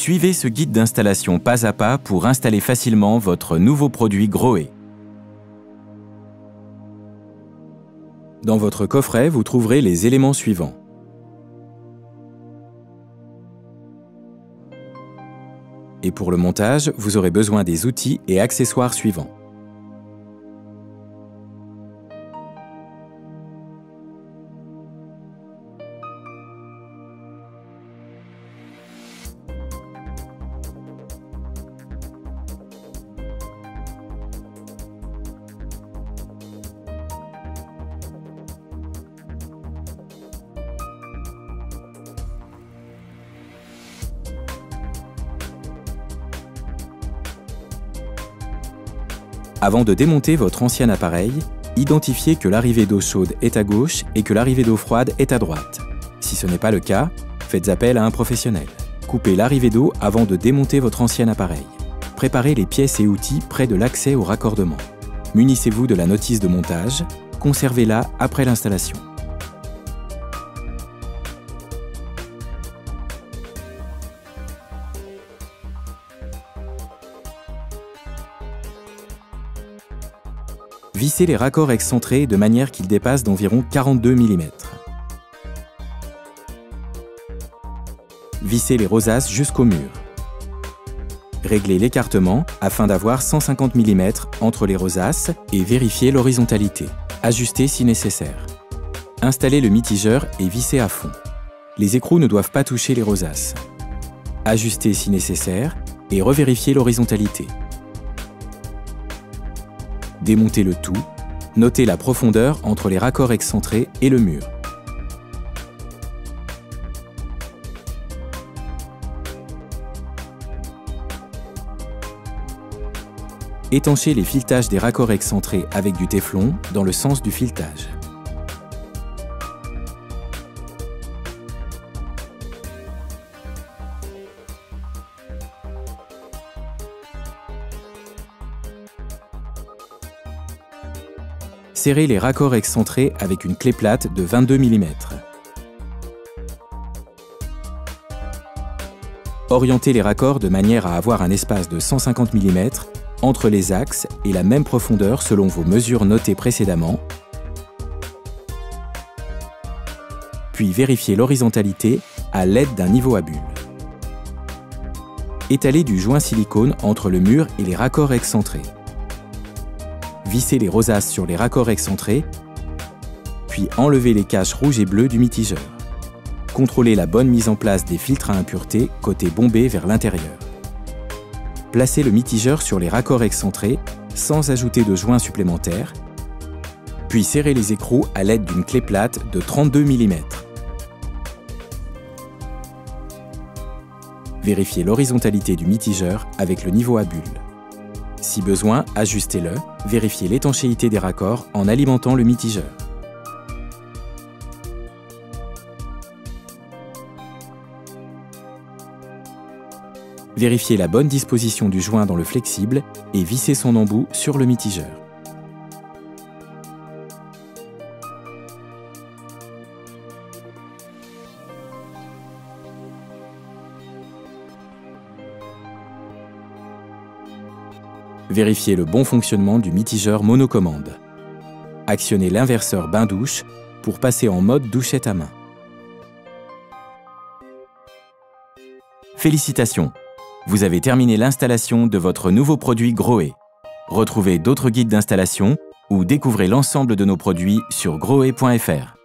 Suivez ce guide d'installation pas à pas pour installer facilement votre nouveau produit Grohe. Dans votre coffret, vous trouverez les éléments suivants. Et pour le montage, vous aurez besoin des outils et accessoires suivants. Avant de démonter votre ancien appareil, identifiez que l'arrivée d'eau chaude est à gauche et que l'arrivée d'eau froide est à droite. Si ce n'est pas le cas, faites appel à un professionnel. Coupez l'arrivée d'eau avant de démonter votre ancien appareil. Préparez les pièces et outils près de l'accès au raccordement. Munissez-vous de la notice de montage, conservez-la après l'installation. Vissez les raccords excentrés de manière qu'ils dépassent d'environ 42 mm. Vissez les rosaces jusqu'au mur. Réglez l'écartement afin d'avoir 150 mm entre les rosaces et vérifiez l'horizontalité. Ajustez si nécessaire. Installez le mitigeur et vissez à fond. Les écrous ne doivent pas toucher les rosaces. Ajustez si nécessaire et revérifiez l'horizontalité. Démontez le tout, notez la profondeur entre les raccords excentrés et le mur. Étanchez les filetages des raccords excentrés avec du téflon dans le sens du filetage. Serrez les raccords excentrés avec une clé plate de 22 mm. Orientez les raccords de manière à avoir un espace de 150 mm entre les axes et la même profondeur selon vos mesures notées précédemment. Puis vérifiez l'horizontalité à l'aide d'un niveau à bulles. Étalez du joint silicone entre le mur et les raccords excentrés. Vissez les rosaces sur les raccords excentrés, puis enlevez les caches rouges et bleues du mitigeur. Contrôlez la bonne mise en place des filtres à impuretés côté bombé vers l'intérieur. Placez le mitigeur sur les raccords excentrés sans ajouter de joints supplémentaires, puis serrez les écrous à l'aide d'une clé plate de 32 mm. Vérifiez l'horizontalité du mitigeur avec le niveau à bulles. Si besoin, ajustez-le, vérifiez l'étanchéité des raccords en alimentant le mitigeur. Vérifiez la bonne disposition du joint dans le flexible et vissez son embout sur le mitigeur. Vérifiez le bon fonctionnement du mitigeur monocommande. Actionnez l'inverseur bain-douche pour passer en mode douchette à main. Félicitations! Vous avez terminé l'installation de votre nouveau produit Grohe. Retrouvez d'autres guides d'installation ou découvrez l'ensemble de nos produits sur grohe.fr.